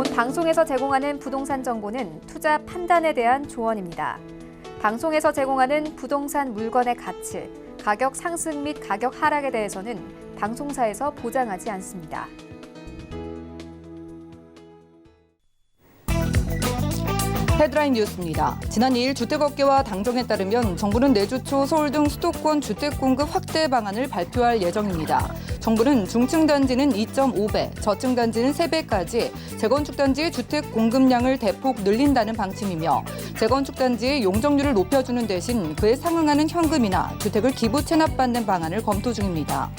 본 방송에서 제공하는 부동산 정보는 투자 판단에 대한 조언입니다. 방송에서 제공하는 부동산 물건의 가치, 가격 상승 및 가격 하락에 대해서는 방송사에서 보장하지 않습니다. 헤드라인 뉴스입니다. 지난 2일 주택업계와 당정에 따르면 정부는 내주 초 서울 등 수도권 주택 공급 확대 방안을 발표할 예정입니다. 정부는 중층 단지는 2.5배, 저층 단지는 3배까지 재건축 단지의 주택 공급량을 대폭 늘린다는 방침이며 재건축 단지의 용적률을 높여주는 대신 그에 상응하는 현금이나 주택을 기부 체납받는 방안을 검토 중입니다.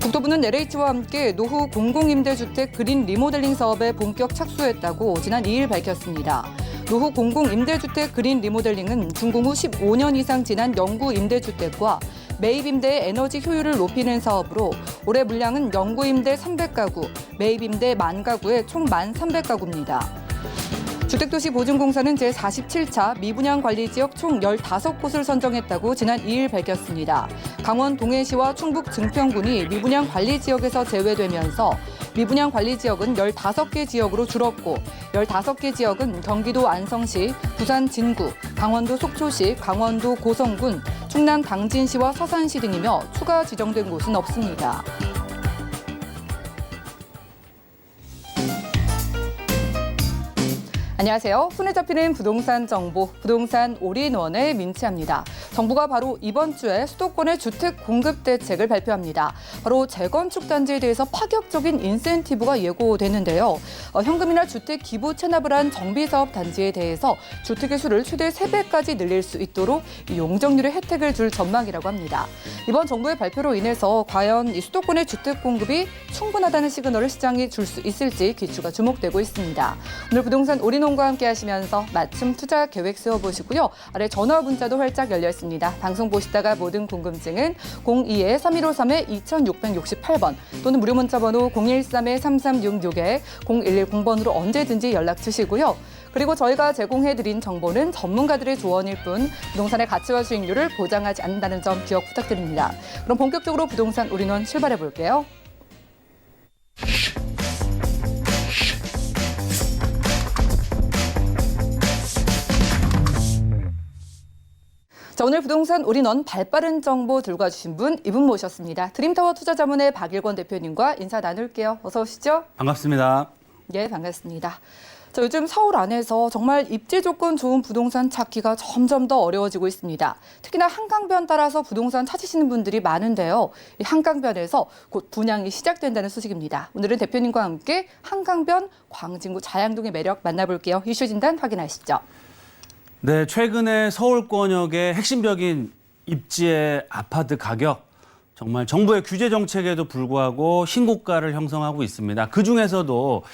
국토부는 LH와 함께 노후 공공임대주택 그린 리모델링 사업에 본격 착수했다고 지난 2일 밝혔습니다. 노후 공공임대주택 그린 리모델링은 준공 후 15년 이상 지난 영구 임대주택과 매입임대의 에너지 효율을 높이는 사업으로 올해 물량은 영구임대 300가구, 매입임대 10,000가구에 총 1,300가구입니다. 주택도시보증공사는 제47차 미분양관리지역 총 15곳을 선정했다고 지난 2일 밝혔습니다. 강원 동해시와 충북 증평군이 미분양관리지역에서 제외되면서 미분양관리지역은 15개 지역으로 줄었고 15개 지역은 경기도 안성시, 부산 진구, 강원도 속초시, 강원도 고성군, 충남 당진시와 서산시 등이며 추가 지정된 곳은 없습니다. 안녕하세요. 손에 잡히는 부동산 정보, 부동산 올인원의 민치입니다. 정부가 바로 이번 주에 수도권의 주택 공급 대책을 발표합니다. 바로 재건축 단지에 대해서 파격적인 인센티브가 예고되는데요. 현금이나 주택 기부 체납을 한 정비사업 단지에 대해서 주택의 수를 최대 3배까지 늘릴 수 있도록 용적률의 혜택을 줄 전망이라고 합니다. 이번 정부의 발표로 인해서 과연 이 수도권의 주택 공급이 충분하다는 시그널을 시장이 줄 수 있을지 귀추가 주목되고 있습니다. 오늘 부동산 올인원 과 함께 하시면서 맞춤 투자 계획 세워보시고요. 아래 전화 문자도 활짝 열려 있습니다. 방송 보시다가 모든 궁금증은 02-3153-2668번 또는 무료 문자 번호 013-3366-0110번으로 언제든지 연락 주시고요. 그리고 저희가 제공해드린 정보는 전문가들의 조언일 뿐 부동산의 가치와 수익률을 보장하지 않는다는 점 기억 부탁드립니다. 그럼 본격적으로 부동산 올인원 출발해 볼게요. 자, 오늘 부동산 올인원 발빠른 정보 들고 와주신 분, 이분 모셨습니다. 드림타워 투자자문의 박일권 대표님과 인사 나눌게요. 어서 오시죠. 반갑습니다. 예, 반갑습니다. 자, 요즘 서울 안에서 정말 입지 조건 좋은 부동산 찾기가 점점 더 어려워지고 있습니다. 특히나 한강변 따라서 부동산 찾으시는 분들이 많은데요. 이 한강변에서 곧 분양이 시작된다는 소식입니다. 오늘은 대표님과 함께 한강변 광진구 자양동의 매력 만나볼게요. 이슈 진단 확인하시죠. 네, 최근에 서울권역의 핵심적인 입지의 아파트 가격, 정말 정부의 규제 정책에도 불구하고 신고가를 형성하고 있습니다. 그중에서도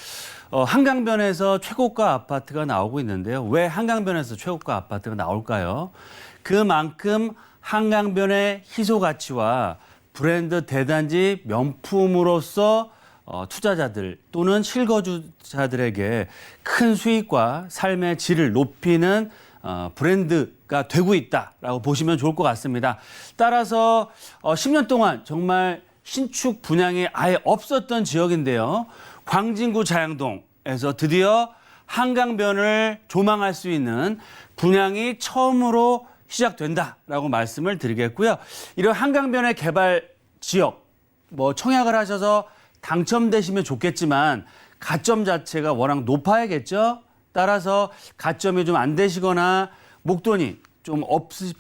한강변에서 최고가 아파트가 나오고 있는데요. 왜 한강변에서 최고가 아파트가 나올까요? 그만큼 한강변의 희소 가치와 브랜드 대단지 명품으로서 투자자들 또는 실거주자들에게 큰 수익과 삶의 질을 높이는 브랜드가 되고 있다라고 보시면 좋을 것 같습니다. 따라서 10년 동안 정말 신축 분양이 아예 없었던 지역인데요. 광진구 자양동에서 드디어 한강변을 조망할 수 있는 분양이 처음으로 시작된다라고 말씀을 드리겠고요. 이런 한강변의 개발 지역, 청약을 하셔서 당첨되시면 좋겠지만 가점 자체가 워낙 높아야겠죠. 따라서 가점이 좀 안 되시거나 목돈이 좀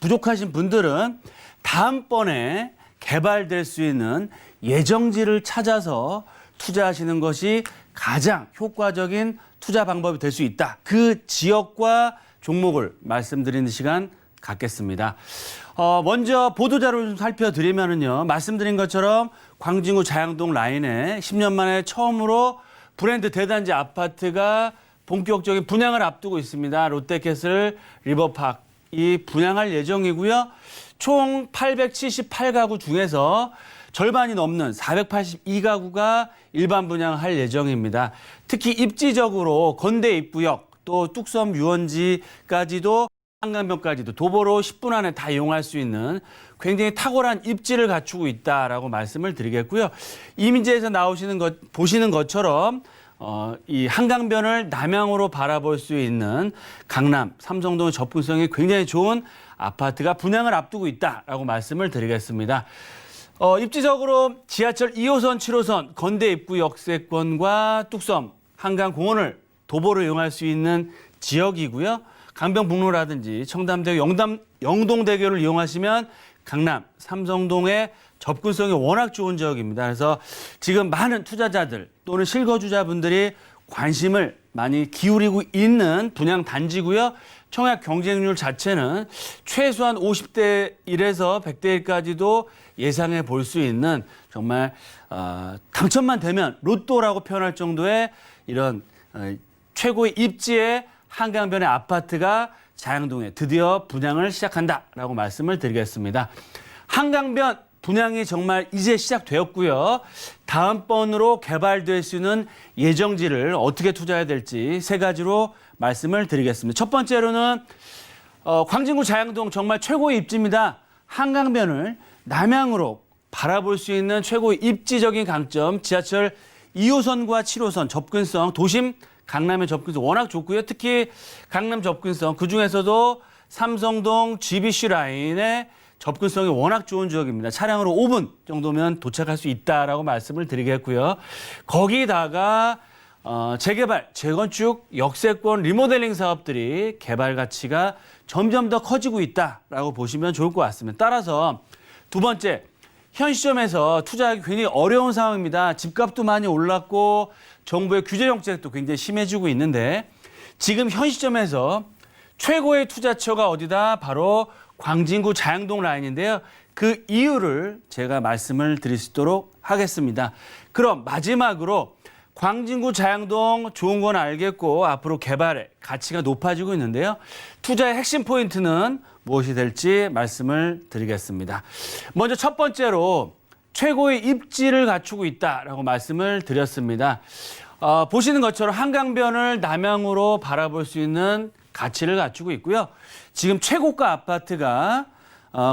부족하신 분들은 다음번에 개발될 수 있는 예정지를 찾아서 투자하시는 것이 가장 효과적인 투자 방법이 될 수 있다. 그 지역과 종목을 말씀드리는 시간 갖겠습니다. 먼저 보도자료를 좀 살펴드리면요. 말씀드린 것처럼 광진구 자양동 라인에 10년 만에 처음으로 브랜드 대단지 아파트가 본격적인 분양을 앞두고 있습니다. 롯데캐슬 리버팍이 분양할 예정이고요. 총 878가구 중에서 절반이 넘는 482가구가 일반 분양할 예정입니다. 특히 입지적으로 건대 입구역 또 뚝섬 유원지까지도 한강변까지도 도보로 10분 안에 다 이용할 수 있는 굉장히 탁월한 입지를 갖추고 있다라고 말씀을 드리겠고요. 이민지에서 나오시는 것 보시는 것처럼 이 한강변을 남향으로 바라볼 수 있는 강남 삼성동의 접근성이 굉장히 좋은 아파트가 분양을 앞두고 있다라고 말씀을 드리겠습니다. 입지적으로 지하철 2호선, 7호선, 건대 입구 역세권과 뚝섬, 한강공원을 도보로 이용할 수 있는 지역이고요. 강변북로라든지 청담대교, 영동대교를 이용하시면 강남, 삼성동의 접근성이 워낙 좋은 지역입니다. 그래서 지금 많은 투자자들 또는 실거주자분들이 관심을 많이 기울이고 있는 분양 단지고요. 청약 경쟁률 자체는 최소한 50대 1에서 100대 1까지도 예상해 볼 수 있는 정말 당첨만 되면 로또라고 표현할 정도의 이런 최고의 입지의 한강변의 아파트가 자양동에 드디어 분양을 시작한다라고 말씀을 드리겠습니다. 한강변 분양이 정말 이제 시작되었고요. 다음번으로 개발될 수 있는 예정지를 어떻게 투자해야 될지 세 가지로 말씀을 드리겠습니다. 첫 번째로는 광진구 자양동 정말 최고의 입지입니다. 한강변을 남향으로 바라볼 수 있는 최고의 입지적인 강점, 지하철 2호선과 7호선 접근성, 도심 강남의 접근성 워낙 좋고요. 특히 강남 접근성, 그중에서도 삼성동 GBC 라인의 접근성이 워낙 좋은 지역입니다. 차량으로 5분 정도면 도착할 수 있다라고 말씀을 드리겠고요. 거기다가 재개발, 재건축, 역세권, 리모델링 사업들이 개발 가치가 점점 더 커지고 있다라고 보시면 좋을 것 같습니다. 따라서 두 번째, 현 시점에서 투자하기 굉장히 어려운 상황입니다. 집값도 많이 올랐고 정부의 규제 정책도 굉장히 심해지고 있는데 지금 현 시점에서 최고의 투자처가 어디다? 바로 광진구 자양동 라인인데요. 그 이유를 제가 말씀을 드릴 수 있도록 하겠습니다. 그럼 마지막으로 광진구 자양동 좋은 건 알겠고 앞으로 개발의 가치가 높아지고 있는데요. 투자의 핵심 포인트는 무엇이 될지 말씀을 드리겠습니다. 먼저 첫 번째로 최고의 입지를 갖추고 있다라고 말씀을 드렸습니다. 보시는 것처럼 한강변을 남향으로 바라볼 수 있는 가치를 갖추고 있고요. 지금 최고가 아파트가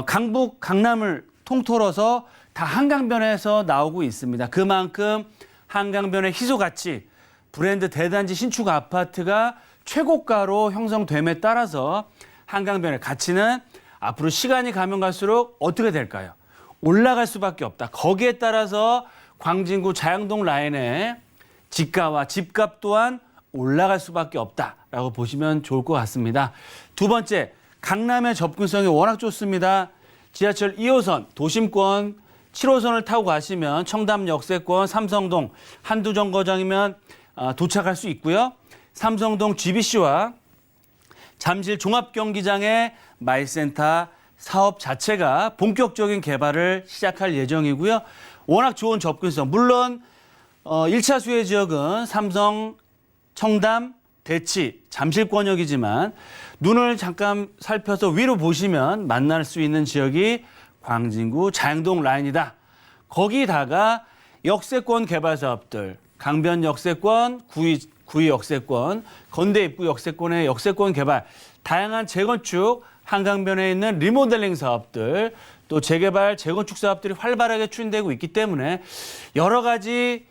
강북, 강남을 통틀어서 다 한강변에서 나오고 있습니다. 그만큼 한강변의 희소 가치, 브랜드 대단지 신축 아파트가 최고가로 형성됨에 따라서 한강변의 가치는 앞으로 시간이 가면 갈수록 어떻게 될까요? 올라갈 수밖에 없다. 거기에 따라서 광진구 자양동 라인의 지가와 집값 또한 올라갈 수밖에 없다라고 보시면 좋을 것 같습니다. 두 번째, 강남의 접근성이 워낙 좋습니다. 지하철 2호선, 도심권 7호선을 타고 가시면 청담 역세권, 삼성동 한두 정거장이면 도착할 수 있고요. 삼성동 GBC와 잠실 종합경기장의 마일센터 사업 자체가 본격적인 개발을 시작할 예정이고요. 워낙 좋은 접근성, 물론 1차 수혜 지역은 삼성, 청담, 대치, 잠실권역이지만 눈을 잠깐 살펴서 위로 보시면 만날 수 있는 지역이 광진구 자양동 라인이다. 거기다가 역세권 개발 사업들, 강변 역세권, 구의 역세권, 건대 입구 역세권의 역세권 개발, 다양한 재건축, 한강변에 있는 리모델링 사업들, 또 재개발, 재건축 사업들이 활발하게 추진되고 있기 때문에 여러 가지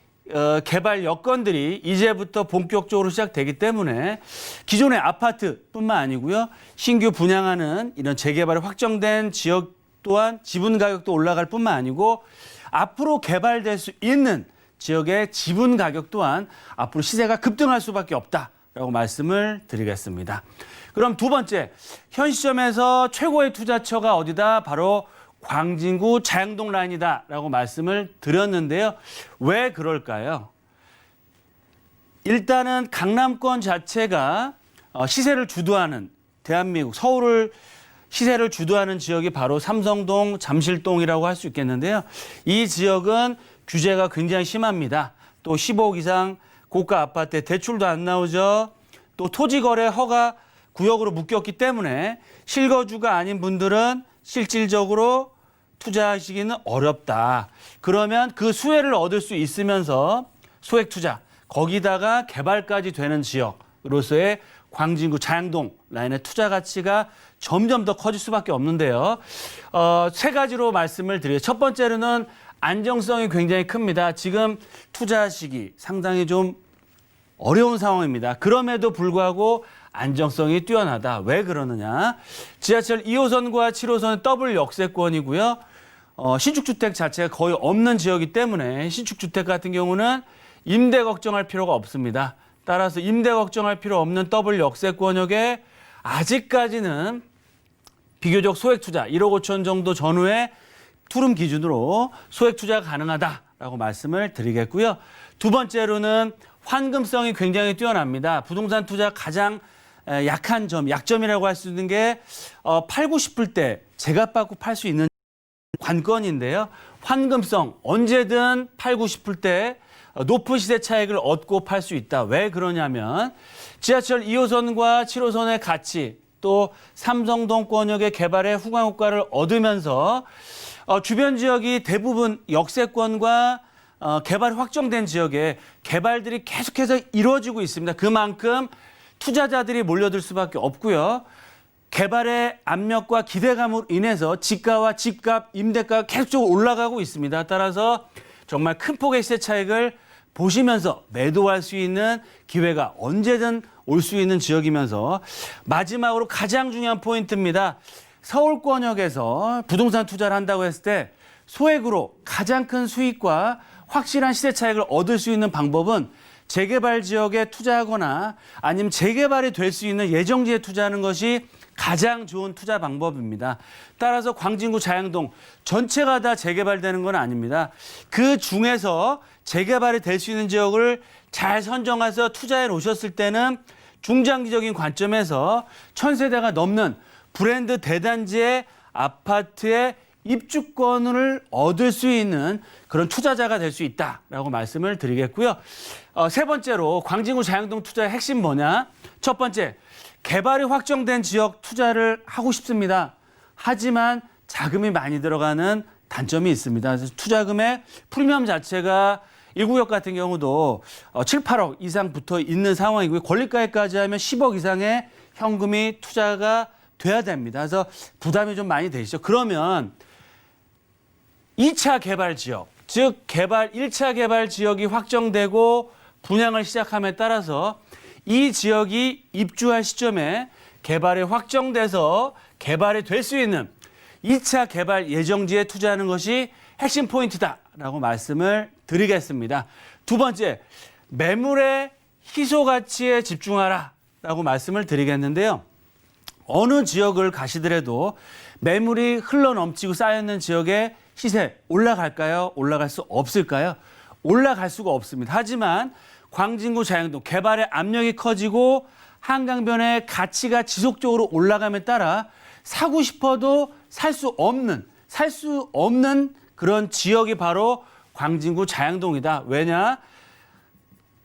개발 여건들이 이제부터 본격적으로 시작되기 때문에 기존의 아파트뿐만 아니고요. 신규 분양하는 이런 재개발이 확정된 지역 또한 지분 가격도 올라갈 뿐만 아니고 앞으로 개발될 수 있는 지역의 지분 가격 또한 앞으로 시세가 급등할 수밖에 없다라고 말씀을 드리겠습니다. 그럼 두 번째, 현 시점에서 최고의 투자처가 어디다? 바로 광진구 자양동 라인이다라고 말씀을 드렸는데요. 왜 그럴까요? 일단은 강남권 자체가 시세를 주도하는 대한민국, 서울을 시세를 주도하는 지역이 바로 삼성동, 잠실동이라고 할 수 있겠는데요. 이 지역은 규제가 굉장히 심합니다. 또 15억 이상 고가 아파트에 대출도 안 나오죠. 또 토지거래 허가 구역으로 묶였기 때문에 실거주가 아닌 분들은 실질적으로 투자하시기는 어렵다. 그러면 그 수혜를 얻을 수 있으면서 소액 투자, 거기다가 개발까지 되는 지역으로서의 광진구 자양동 라인의 투자 가치가 점점 더 커질 수밖에 없는데요. 세 가지로 말씀을 드려요. 첫 번째로는 안정성이 굉장히 큽니다. 지금 투자 시기 상당히 좀 어려운 상황입니다. 그럼에도 불구하고 안정성이 뛰어나다. 왜 그러느냐? 지하철 2호선과 7호선은 더블 역세권이고요. 신축주택 자체가 거의 없는 지역이기 때문에 신축주택 같은 경우는 임대 걱정할 필요가 없습니다. 따라서 임대 걱정할 필요 없는 더블 역세권역에 아직까지는 비교적 소액 투자 1억 5천 정도 전후에 투룸 기준으로 소액 투자가 가능하다라고 말씀을 드리겠고요. 두 번째로는 환금성이 굉장히 뛰어납니다. 부동산 투자 가장 약한 점, 약점이라고 할 수 있는 게 팔고 싶을 때 제값 받고 팔 수 있는 관건인데요. 환금성 언제든 팔고 싶을 때 높은 시세 차익을 얻고 팔 수 있다. 왜 그러냐면 지하철 2호선과 7호선의 가치 또 삼성동권역의 개발의 후광 효과를 얻으면서 주변 지역이 대부분 역세권과 개발이 확정된 지역에 개발들이 계속해서 이루어지고 있습니다. 그만큼 투자자들이 몰려들 수밖에 없고요. 개발의 압력과 기대감으로 인해서 지가와 집값, 임대가가 계속적으로 올라가고 있습니다. 따라서 정말 큰 폭의 시세 차익을 보시면서 매도할 수 있는 기회가 언제든 올 수 있는 지역이면서 마지막으로 가장 중요한 포인트입니다. 서울권역에서 부동산 투자를 한다고 했을 때 소액으로 가장 큰 수익과 확실한 시세 차익을 얻을 수 있는 방법은 재개발 지역에 투자하거나 아니면 재개발이 될 수 있는 예정지에 투자하는 것이 가장 좋은 투자 방법입니다. 따라서 광진구 자양동 전체가 다 재개발되는 건 아닙니다. 그 중에서 재개발이 될 수 있는 지역을 잘 선정해서 투자해 놓으셨을 때는 중장기적인 관점에서 1000세대가 넘는 브랜드 대단지의 아파트의 입주권을 얻을 수 있는 그런 투자자가 될 수 있다라고 말씀을 드리겠고요. 세 번째로 광진구 자양동 투자의 핵심 뭐냐? 첫 번째, 개발이 확정된 지역 투자를 하고 싶습니다. 하지만 자금이 많이 들어가는 단점이 있습니다. 그래서 투자금의 프리미엄 자체가 1구역 같은 경우도 7, 8억 이상 붙어 있는 상황이고요. 권리가액까지 하면 10억 이상의 현금이 투자가 돼야 됩니다. 그래서 부담이 좀 많이 되시죠. 그러면 2차 개발 지역, 즉 개발 1차 개발 지역이 확정되고 분양을 시작함에 따라서 이 지역이 입주할 시점에 개발이 확정돼서 개발이 될 수 있는 2차 개발 예정지에 투자하는 것이 핵심 포인트다라고 말씀을 드리겠습니다. 두 번째, 매물의 희소 가치에 집중하라라고 말씀을 드리겠는데요. 어느 지역을 가시더라도 매물이 흘러 넘치고 쌓여있는 지역에 시세 올라갈까요? 올라갈 수 없을까요? 올라갈 수가 없습니다. 하지만 광진구 자양동 개발의 압력이 커지고 한강변의 가치가 지속적으로 올라감에 따라 사고 싶어도 살 수 없는 그런 지역이 바로 광진구 자양동이다. 왜냐?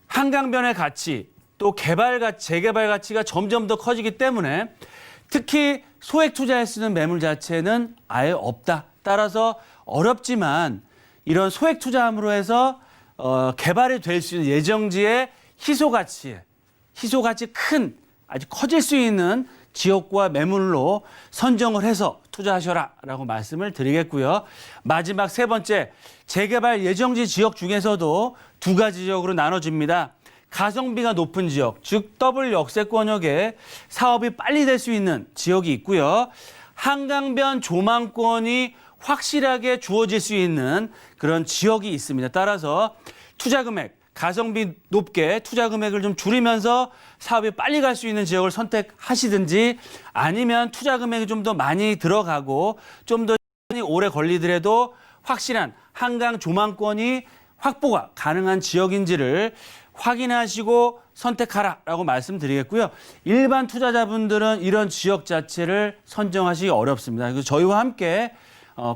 한강변의 가치 또 재개발 가치가 점점 더 커지기 때문에 특히 소액 투자에 쓰는 매물 자체는 아예 없다. 따라서 어렵지만 이런 소액 투자함으로 해서 개발이 될 수 있는 예정지의 희소 가치 큰 아주 커질 수 있는 지역과 매물로 선정을 해서 투자하셔라라고 말씀을 드리겠고요. 마지막 세 번째, 재개발 예정지 지역 중에서도 두 가지 지역으로 나눠집니다. 가성비가 높은 지역, 즉 더블 역세권역에 사업이 빨리 될 수 있는 지역이 있고요. 한강변 조망권이 확실하게 주어질 수 있는 그런 지역이 있습니다. 따라서 투자 금액, 가성비 높게 투자 금액을 좀 줄이면서 사업이 빨리 갈 수 있는 지역을 선택하시든지 아니면 투자 금액이 좀 더 많이 들어가고 좀 더 시간이 오래 걸리더라도 확실한 한강 조망권이 확보가 가능한 지역인지를 확인하시고 선택하라라고 말씀드리겠고요. 일반 투자자분들은 이런 지역 자체를 선정하시기 어렵습니다. 그래서 저희와 함께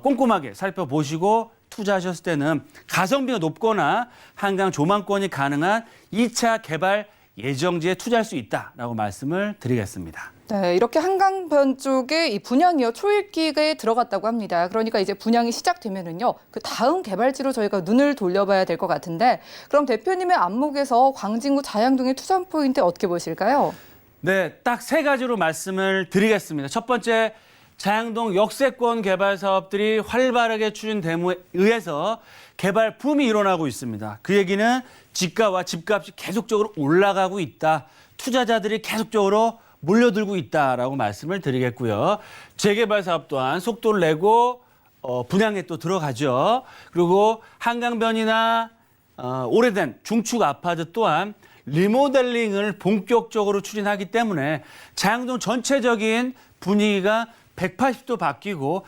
꼼꼼하게 살펴보시고 투자하셨을 때는 가성비가 높거나 한강 조망권이 가능한 2차 개발 예정지에 투자할 수 있다라고 말씀을 드리겠습니다. 네, 이렇게 한강변 쪽에 이 분양이요 초읽기에 들어갔다고 합니다. 그러니까 이제 분양이 시작되면은요 그 다음 개발지로 저희가 눈을 돌려봐야 될 것 같은데 그럼 대표님의 안목에서 광진구 자양동의 투자 포인트 어떻게 보실까요? 네, 딱 세 가지로 말씀을 드리겠습니다. 첫 번째, 자양동 역세권 개발 사업들이 활발하게 추진됨에 의해서 개발 붐이 일어나고 있습니다. 그 얘기는 집가와 집값이 계속적으로 올라가고 있다. 투자자들이 계속적으로 몰려들고 있다라고 말씀을 드리겠고요. 재개발 사업 또한 속도를 내고 분양에 또 들어가죠. 그리고 한강변이나 오래된 중축 아파트 또한 리모델링을 본격적으로 추진하기 때문에 자양동 전체적인 분위기가 180도 바뀌고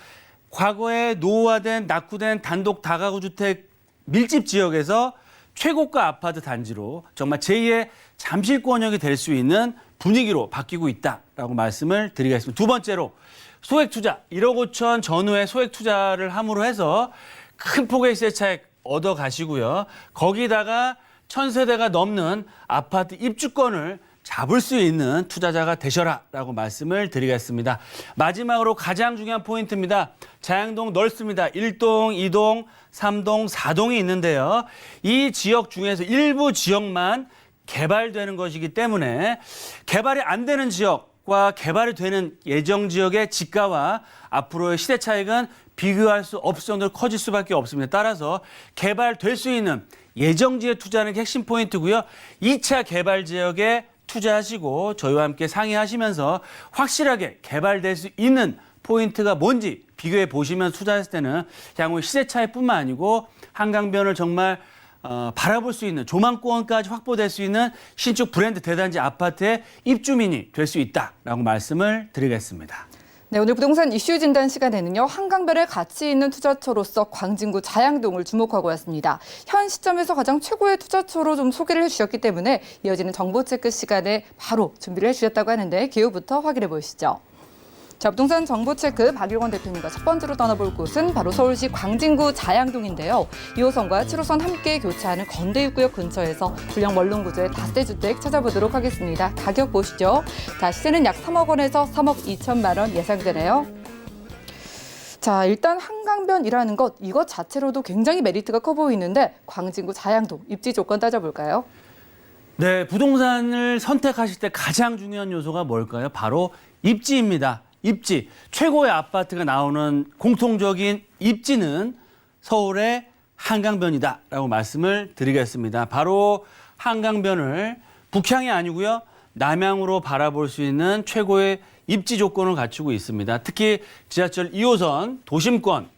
과거에 노후화된 낙후된 단독 다가구 주택 밀집 지역에서 최고가 아파트 단지로 정말 제2의 잠실권역이 될 수 있는 분위기로 바뀌고 있다라고 말씀을 드리겠습니다. 두 번째로 소액 투자, 1억 5천 전후의 소액 투자를 함으로 해서 큰 폭의 시세 차익 얻어 가시고요. 거기다가 1000세대가 넘는 아파트 입주권을 잡을 수 있는 투자자가 되셔라라고 말씀을 드리겠습니다. 마지막으로 가장 중요한 포인트입니다. 자양동 넓습니다. 1동, 2동, 3동, 4동이 있는데요. 이 지역 중에서 일부 지역만 개발되는 것이기 때문에 개발이 안 되는 지역과 개발이 되는 예정 지역의 지가와 앞으로의 시대 차익은 비교할 수 없을 정도로 커질 수밖에 없습니다. 따라서 개발될 수 있는 예정지에 투자하는 게 핵심 포인트고요. 2차 개발 지역에 투자하시고 저희와 함께 상의하시면서 확실하게 개발될 수 있는 포인트가 뭔지 비교해 보시면 투자했을 때는 향후 시세 차이뿐만 아니고 한강변을 정말 바라볼 수 있는 조망권까지 확보될 수 있는 신축 브랜드 대단지 아파트의 입주민이 될 수 있다라고 말씀을 드리겠습니다. 네, 오늘 부동산 이슈 진단 시간에는요. 한강변에 가치 있는 투자처로서 광진구 자양동을 주목하고 왔습니다. 현 시점에서 가장 최고의 투자처로 좀 소개를 해주셨기 때문에 이어지는 정보 체크 시간에 바로 준비를 해주셨다고 하는데 기후부터 확인해 보시죠. 자, 부동산 정보 체크 박일권 대표님과 첫 번째로 떠나볼 곳은 바로 서울시 광진구 자양동인데요. 2호선과 7호선 함께 교차하는 건대입구역 근처에서 불량 원룸 구조의 다세대 주택 찾아보도록 하겠습니다. 가격 보시죠. 자, 시세는 약 3억 원에서 3억 2천만 원 예상되네요. 자, 일단 한강변이라는 것, 이것 자체로도 굉장히 메리트가 커 보이는데 광진구 자양동 입지 조건 따져볼까요? 네, 부동산을 선택하실 때 가장 중요한 요소가 뭘까요? 바로 입지입니다. 입지, 최고의 아파트가 나오는 공통적인 입지는 서울의 한강변이다라고 말씀을 드리겠습니다. 바로 한강변을 북향이 아니고요. 남향으로 바라볼 수 있는 최고의 입지 조건을 갖추고 있습니다. 특히 지하철 2호선 도심권,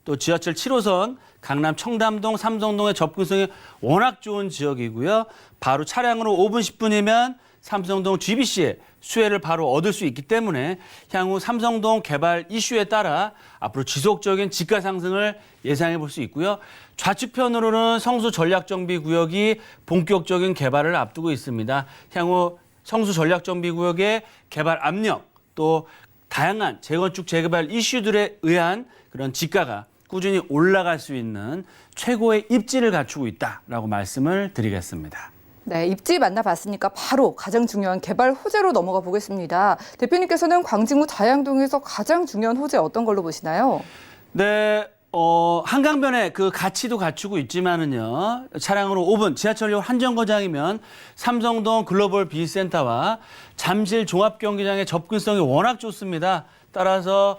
또 지하철 7호선 강남 청담동, 삼성동의 접근성이 워낙 좋은 지역이고요. 바로 차량으로 5분, 10분이면 삼성동 GBC의 수혜를 바로 얻을 수 있기 때문에 향후 삼성동 개발 이슈에 따라 앞으로 지속적인 지가 상승을 예상해 볼 수 있고요. 좌측편으로는 성수 전략정비구역이 본격적인 개발을 앞두고 있습니다. 향후 성수 전략정비구역의 개발 압력 또 다양한 재건축 재개발 이슈들에 의한 그런 지가가 꾸준히 올라갈 수 있는 최고의 입지를 갖추고 있다라고 말씀을 드리겠습니다. 네, 입지 만나봤으니까 바로 가장 중요한 개발 호재로 넘어가 보겠습니다. 대표님께서는 광진구 자양동에서 가장 중요한 호재 어떤 걸로 보시나요? 네, 한강변에 그 가치도 갖추고 있지만은요, 차량으로 5분, 지하철역 한정거장이면 삼성동 글로벌 비즈센터와 잠실 종합경기장의 접근성이 워낙 좋습니다. 따라서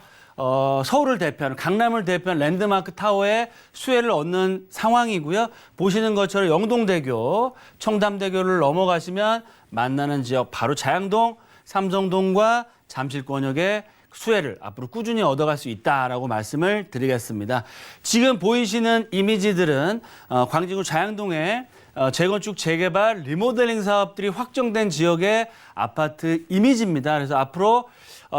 서울을 대표하는 강남을 대표하는 랜드마크 타워의 수혜를 얻는 상황이고요. 보시는 것처럼 영동대교, 청담대교를 넘어가시면 만나는 지역 바로 자양동, 삼성동과 잠실권역의 수혜를 앞으로 꾸준히 얻어갈 수 있다라고 말씀을 드리겠습니다. 지금 보이시는 이미지들은 광진구 자양동의 재건축, 재개발, 리모델링 사업들이 확정된 지역의 아파트 이미지입니다. 그래서 앞으로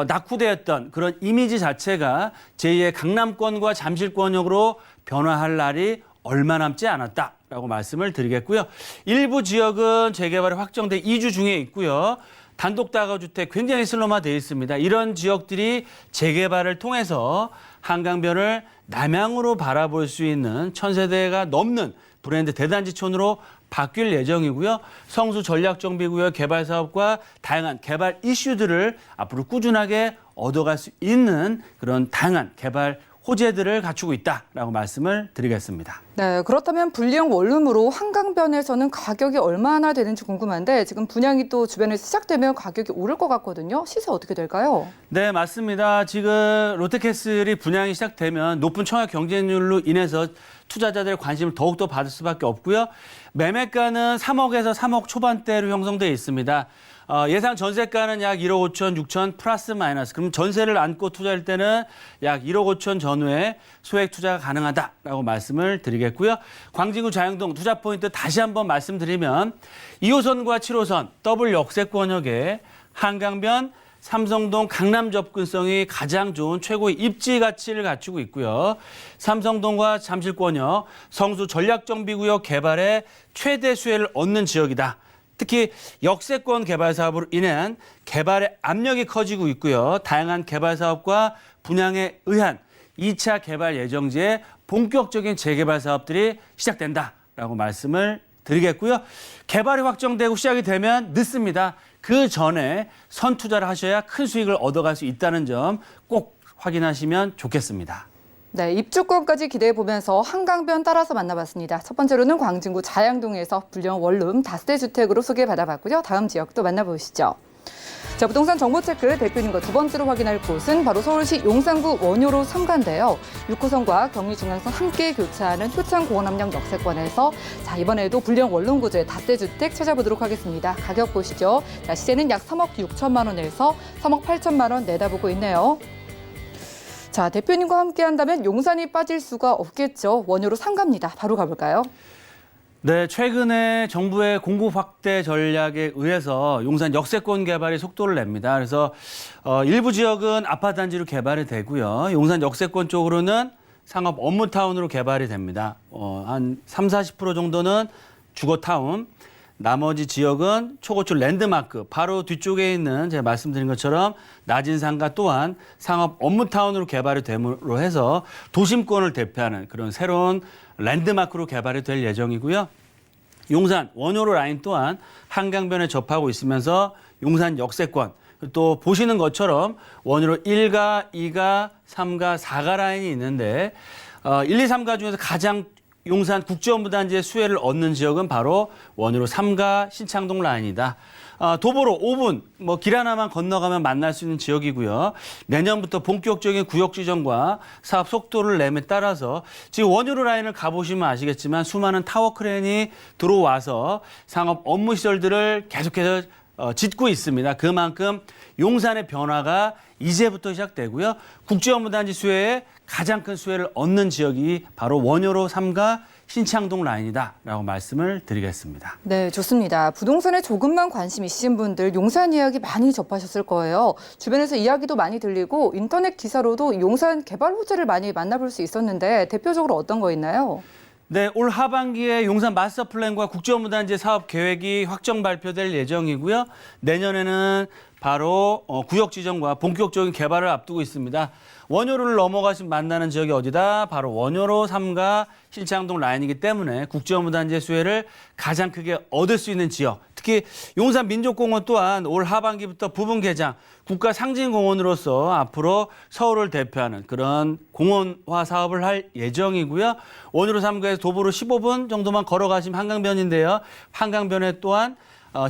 낙후되었던 그런 이미지 자체가 제2의 강남권과 잠실권역으로 변화할 날이 얼마 남지 않았다라고 말씀을 드리겠고요. 일부 지역은 재개발이 확정돼 2주 중에 있고요. 단독 다가주택 굉장히 슬럼화되어 있습니다. 이런 지역들이 재개발을 통해서 한강변을 남향으로 바라볼 수 있는 1000세대가 넘는 브랜드 대단지촌으로 바뀔 예정이고요. 성수 전략정비구역 개발 사업과 다양한 개발 이슈들을 앞으로 꾸준하게 얻어갈 수 있는 그런 다양한 개발 호재들을 갖추고 있다라고 말씀을 드리겠습니다. 네, 그렇다면 불리형 원룸으로 한강변에서는 가격이 얼마나 되는지 궁금한데 지금 분양이 또 주변에서 시작되면 가격이 오를 것 같거든요. 시세 어떻게 될까요? 네, 맞습니다. 지금 롯데캐슬이 분양이 시작되면 높은 청약 경쟁률로 인해서 투자자들의 관심을 더욱더 받을 수밖에 없고요. 매매가는 3억에서 3억 초반대로 형성되어 있습니다. 예상 전세가는 약 1억 5천, 6천 플러스 마이너스. 그럼 전세를 안고 투자할 때는 약 1억 5천 전후에 소액 투자가 가능하다라고 말씀을 드리겠고요. 광진구 자영동 투자 포인트 다시 한번 말씀드리면 2호선과 7호선 더블 역세권역에 한강변 삼성동 강남 접근성이 가장 좋은 최고의 입지 가치를 갖추고 있고요. 삼성동과 잠실권역 성수 전략정비구역 개발에 최대 수혜를 얻는 지역이다. 특히 역세권 개발 사업으로 인한 개발의 압력이 커지고 있고요. 다양한 개발 사업과 분양에 의한 2차 개발 예정지에 본격적인 재개발 사업들이 시작된다라고 말씀을 드리겠고요. 개발이 확정되고 시작이 되면 늦습니다. 그 전에 선투자를 하셔야 큰 수익을 얻어갈 수 있다는 점 꼭 확인하시면 좋겠습니다. 네, 입주권까지 기대해 보면서 한강변 따라서 만나봤습니다. 첫 번째로는 광진구 자양동에서 불량 원룸 다세대 주택으로 소개받아봤고요. 다음 지역도 만나보시죠. 자, 부동산 정보체크 대표님과 두 번째로 확인할 곳은 바로 서울시 용산구 원효로 3가인데요. 6호선과 경리중앙선 함께 교차하는 효창공원암역 역세권에서 자, 이번에도 불량 원룸 구조의 다세대 주택 찾아보도록 하겠습니다. 가격 보시죠. 자, 시세는 약 3억 6천만 원에서 3억 8천만 원 내다보고 있네요. 자, 대표님과 함께 한다면 용산이 빠질 수가 없겠죠. 원효로 3가입니다. 바로 가볼까요? 네, 최근에 정부의 공급 확대 전략에 의해서 용산 역세권 개발이 속도를 냅니다. 그래서 일부 지역은 아파트 단지로 개발이 되고요. 용산 역세권 쪽으로는 상업 업무타운으로 개발이 됩니다. 한 30-40% 정도는 주거타운, 나머지 지역은 초고출 랜드마크, 바로 뒤쪽에 있는 제가 말씀드린 것처럼 낮은 상가 또한 상업 업무타운으로 개발이 됨으로 해서 도심권을 대표하는 그런 새로운 랜드마크로 개발이 될 예정이고요. 용산 원효로 라인 또한 한강변에 접하고 있으면서 용산 역세권, 또 보시는 것처럼 원효로 1가, 2가, 3가, 4가 라인이 있는데 1, 2, 3가 중에서 가장 용산 국제업무단지의 수혜를 얻는 지역은 바로 원효로 3가 신창동 라인이다. 도보로 5분, 길 하나만 건너가면 만날 수 있는 지역이고요. 내년부터 본격적인 구역 지정과 사업 속도를 내에 따라서 지금 원효로 라인을 가보시면 아시겠지만 수많은 타워 크레인이 들어와서 상업 업무 시설들을 계속해서 짓고 있습니다. 그만큼 용산의 변화가 이제부터 시작되고요. 국제업무단지 수혜에 가장 큰 수혜를 얻는 지역이 바로 원효로 3가 신창동 라인이다라고 말씀을 드리겠습니다. 네, 좋습니다. 부동산에 조금만 관심 있으신 분들 용산 이야기 많이 접하셨을 거예요. 주변에서 이야기도 많이 들리고 인터넷 기사로도 용산 개발 호재를 많이 만나볼 수 있었는데 대표적으로 어떤 거 있나요? 네, 올 하반기에 용산 마스터 플랜과 국제업무단지 사업 계획이 확정 발표될 예정이고요. 내년에는 바로 구역 지정과 본격적인 개발을 앞두고 있습니다. 원효로를 넘어가신 만나는 지역이 어디다? 바로 원효로 3가 신창동 라인이기 때문에 국제업무단지의 수혜를 가장 크게 얻을 수 있는 지역. 특히 용산 민족공원 또한 올 하반기부터 부분 개장, 국가 상징공원으로서 앞으로 서울을 대표하는 그런 공원화 사업을 할 예정이고요. 원효로 3가에서 도보로 15분 정도만 걸어가시면 한강변인데요. 한강변에 또한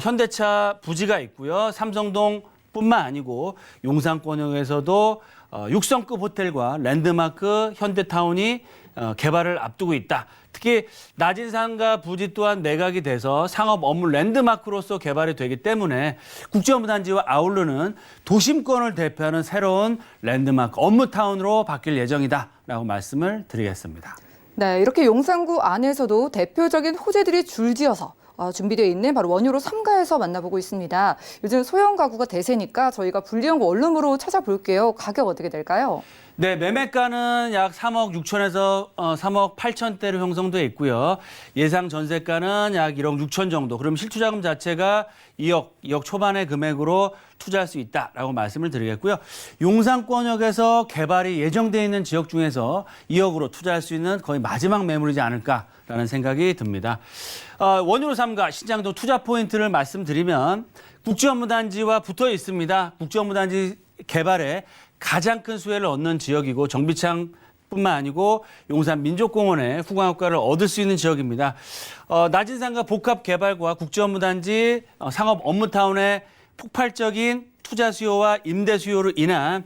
현대차 부지가 있고요. 삼성동뿐만 아니고 용산권역에서도 6성급 호텔과 랜드마크 현대타운이 개발을 앞두고 있다. 특히 낮은 상가 부지 또한 매각이 돼서 상업 업무 랜드마크로서 개발이 되기 때문에 국제업무단지와 아울르는 도심권을 대표하는 새로운 랜드마크 업무타운으로 바뀔 예정이다라고 말씀을 드리겠습니다. 네, 이렇게 용산구 안에서도 대표적인 호재들이 줄지어서 준비되어 있는 바로 원효로 3가에서 만나보고 있습니다. 요즘 소형 가구가 대세니까 저희가 분리형 원룸으로 찾아볼게요. 가격 어떻게 될까요? 네, 매매가는 약 3억 6천에서 3억 8천대로 형성돼 있고요. 예상 전세가는 약 1억 6천 정도. 그럼 실투자금 자체가 2억 초반의 금액으로 투자할 수 있다라고 말씀을 드리겠고요. 용산권역에서 개발이 예정돼 있는 지역 중에서 2억으로 투자할 수 있는 거의 마지막 매물이지 않을까라는 생각이 듭니다. 원효로 3가 신창동 투자 포인트를 말씀드리면 국제업무단지와 붙어 있습니다. 국제업무단지 개발에 가장 큰 수혜를 얻는 지역이고 정비창 뿐만 아니고 용산 민족공원의 후광 효과를 얻을 수 있는 지역입니다. 낮은 상가 복합 개발과 국제업무단지, 상업 업무타운의 폭발적인 투자 수요와 임대 수요로 인한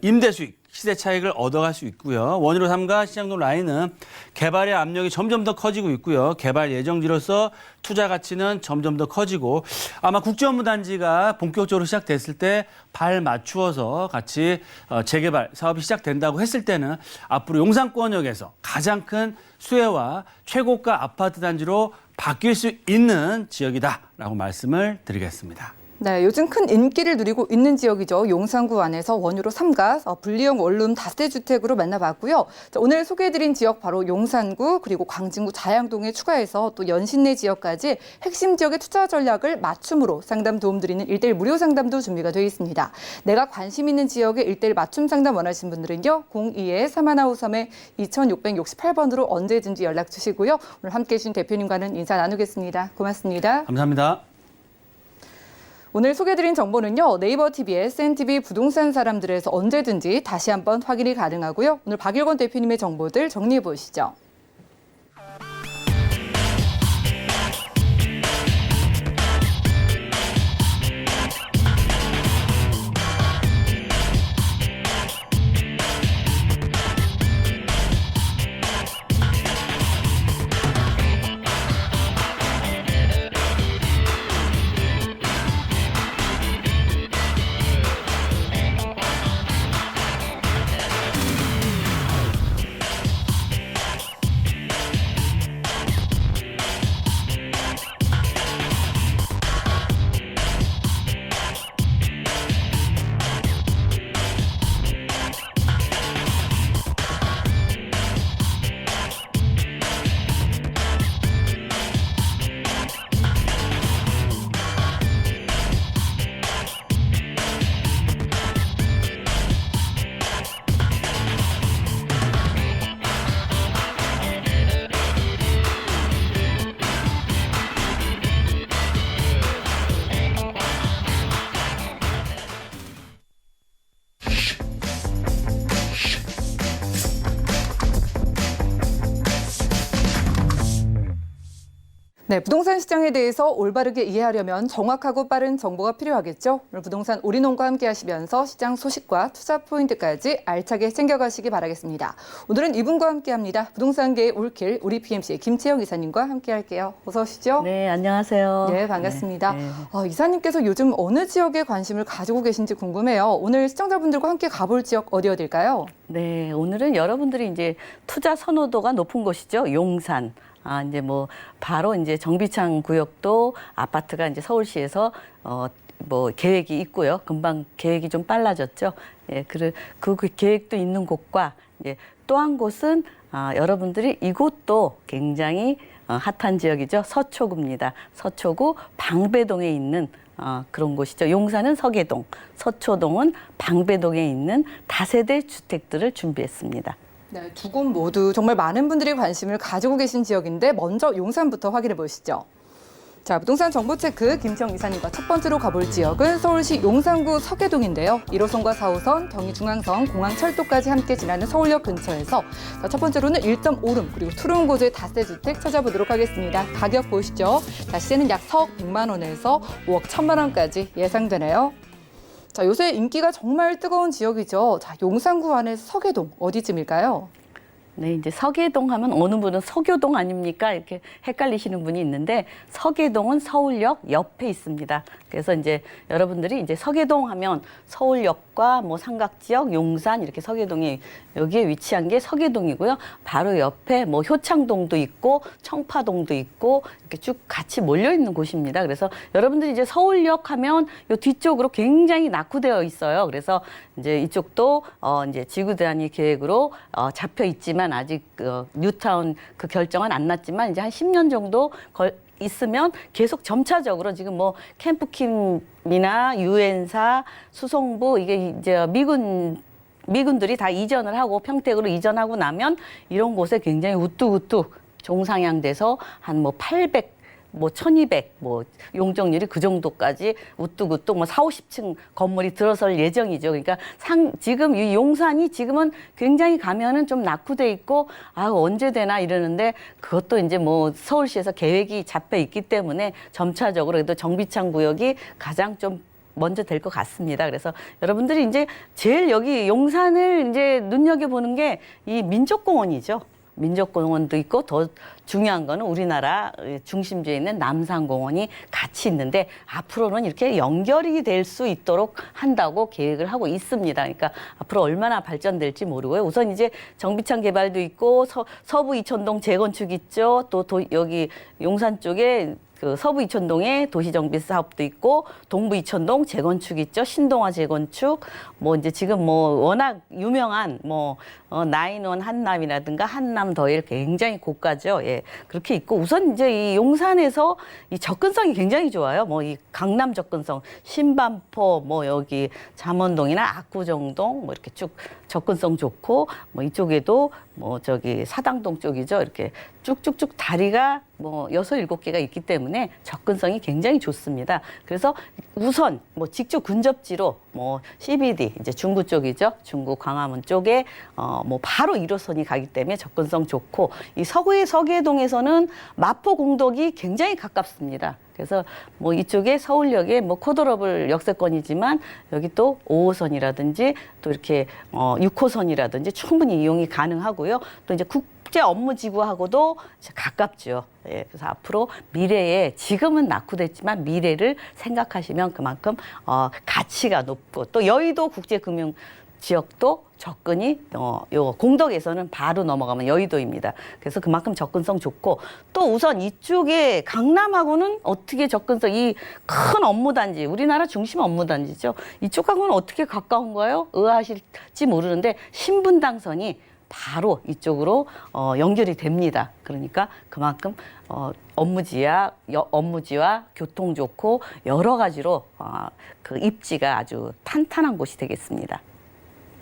임대 수익, 시세 차익을 얻어갈 수 있고요. 원효로 3가 시장동 라인은 개발의 압력이 점점 더 커지고 있고요. 개발 예정지로서 투자 가치는 점점 더 커지고 아마 국제업무단지가 본격적으로 시작됐을 때 발 맞추어서 같이 재개발 사업이 시작된다고 했을 때는 앞으로 용산권역에서 가장 큰 수혜와 최고가 아파트 단지로 바뀔 수 있는 지역이다라고 말씀을 드리겠습니다. 네, 요즘 큰 인기를 누리고 있는 지역이죠. 용산구 안에서 원효로 3가 분리형 원룸 다세대주택으로 만나봤고요. 자, 오늘 소개해드린 지역 바로 용산구 그리고 광진구 자양동에 추가해서 또 연신내 지역까지 핵심 지역의 투자 전략을 맞춤으로 상담 도움드리는 1:1 무료 상담도 준비가 되어 있습니다. 내가 관심 있는 지역의 1:1 맞춤 상담 원하시는 분들은요. 02-3153-2668번으로 언제든지 연락 주시고요. 오늘 함께해 주신 대표님과는 인사 나누겠습니다. 고맙습니다. 감사합니다. 오늘 소개해드린 정보는요. 네이버 TV의 SNTV 부동산 사람들에서 언제든지 다시 한번 확인이 가능하고요. 오늘 박일권 대표님의 정보들 정리해 보시죠. 네, 부동산 시장에 대해서 올바르게 이해하려면 정확하고 빠른 정보가 필요하겠죠. 오늘 부동산 올인원과 함께 하시면서 시장 소식과 투자 포인트까지 알차게 챙겨가시기 바라겠습니다. 오늘은 이분과 함께합니다. 부동산계의 올킬 우리 PMC의 김채영 이사님과 함께할게요. 어서 오시죠. 네, 안녕하세요. 네, 반갑습니다. 네, 이사님께서 요즘 어느 지역에 관심을 가지고 계신지 궁금해요. 오늘 시청자분들과 함께 가볼 지역 어디일까요? 네, 오늘은 여러분들이 이제 투자 선호도가 높은 곳이죠. 용산. 이제 뭐 바로 이제 정비창 구역도 아파트가 이제 서울시에서 뭐 계획이 있고요. 금방 계획이 좀 빨라졌죠. 예, 그 계획도 있는 곳과 이제 또 한 곳은 여러분들이 이곳도 굉장히 핫한 지역이죠. 서초구입니다. 서초구 방배동에 있는 그런 곳이죠. 용산은 서계동, 서초동은 방배동에 있는 다세대 주택들을 준비했습니다. 네, 두 곳 모두 정말 많은 분들이 관심을 가지고 계신 지역인데 먼저 용산부터 확인해 보시죠. 자, 부동산 정보체크 김채영 이사님과 첫 번째로 가볼 지역은 서울시 용산구 서계동인데요. 1호선과 4호선, 경의중앙선, 공항철도까지 함께 지나는 서울역 근처에서 첫 번째로는 1.5룸 그리고 투룸고지의 다세주택 찾아보도록 하겠습니다. 가격 보시죠. 자, 시세는 약 4억 100만 원에서 5억 1천만 원까지 예상되네요. 자, 요새 인기가 정말 뜨거운 지역이죠. 자, 용산구 안에 서계동 어디쯤일까요? 네, 이제 서계동 하면 어느 분은 서교동 아닙니까? 이렇게 헷갈리시는 분이 있는데 서계동은 서울역 옆에 있습니다. 그래서 이제 여러분들이 이제 서계동 하면 서울역과 뭐 삼각지역, 용산 이렇게 서계동이 여기에 위치한 게 서계동이고요. 바로 옆에 뭐 효창동도 있고 청파동도 있고 이렇게 쭉 같이 몰려 있는 곳입니다. 그래서 여러분들이 이제 서울역 하면 요 뒤쪽으로 굉장히 낙후되어 있어요. 그래서 이제 이쪽도 이제 지구 단위 계획으로 잡혀 있지만 아직 뉴타운 그 결정은 안 났지만 이제 한 10년 정도 있으면 계속 점차적으로 지금 뭐 캠프킴이나 유엔사, 수송부 이게 이제 미군들이 다 이전을 하고 평택으로 이전하고 나면 이런 곳에 굉장히 우뚝우뚝 종상향돼서 한 뭐 800 뭐 1200, 뭐 용적률이 그 정도까지 우뚝우뚝 뭐 4, 50층 건물이 들어설 예정이죠. 그러니까 지금 이 용산이 지금은 굉장히 가면은 좀 낙후돼 있고 아 언제 되나 이러는데 그것도 이제 뭐 서울시에서 계획이 잡혀 있기 때문에 점차적으로 그래도 정비창 구역이 가장 좀 먼저 될 것 같습니다. 그래서 여러분들이 이제 제일 여기 용산을 이제 눈여겨보는 게 이 민족공원이죠. 민족공원도 있고 더 중요한 거는 우리나라 중심지에 있는 남산공원이 같이 있는데 앞으로는 이렇게 연결이 될 수 있도록 한다고 계획을 하고 있습니다. 그러니까 앞으로 얼마나 발전될지 모르고요. 우선 이제 정비창 개발도 있고 서부 이천동 재건축 있죠. 또 여기 용산 쪽에 그 서부 이천동에 도시정비 사업도 있고 동부 이천동 재건축 있죠. 신동아 재건축 뭐 이제 지금 뭐 워낙 유명한 뭐 나인원 한남이라든가 한남더일 굉장히 고가죠. 예. 그렇게 있고 우선 이제 이 용산에서 이 접근성이 굉장히 좋아요. 뭐 이 강남 접근성 신반포 뭐 여기 잠원동이나 압구정동 뭐 이렇게 쭉 접근성 좋고 뭐 이쪽에도 뭐 저기 사당동 쪽이죠. 이렇게 쭉쭉쭉 다리가 뭐 6, 7개가 있기 때문에 접근성이 굉장히 좋습니다. 그래서 우선 뭐 직접 근접지로 뭐 CBD 이제 중구 쪽이죠. 중구 광화문 쪽에 뭐 바로 1호선이 가기 때문에 접근성 좋고 이 서계동에서는 마포 공덕이 굉장히 가깝습니다. 그래서 뭐 이쪽에 서울역에 뭐 코드러블 역세권이지만 여기 또 5호선이라든지 또 이렇게 6호선이라든지 충분히 이용이 가능하고요. 또 이제 국제 업무지구하고도 가깝죠. 예, 그래서 앞으로 미래에 지금은 낙후됐지만 미래를 생각하시면 그만큼 가치가 높고 또 여의도 국제금융 지역도 접근이 요 공덕에서는 바로 넘어가면 여의도입니다. 그래서 그만큼 접근성 좋고 또 우선 이쪽에 강남하고는 어떻게 접근성 이 큰 업무단지 우리나라 중심 업무단지죠. 이쪽하고는 어떻게 가까운가요? 의아하실지 모르는데 신분당선이 바로 이쪽으로 연결이 됩니다. 그러니까 그만큼 업무지와 교통 좋고 여러 가지로 그 입지가 아주 탄탄한 곳이 되겠습니다.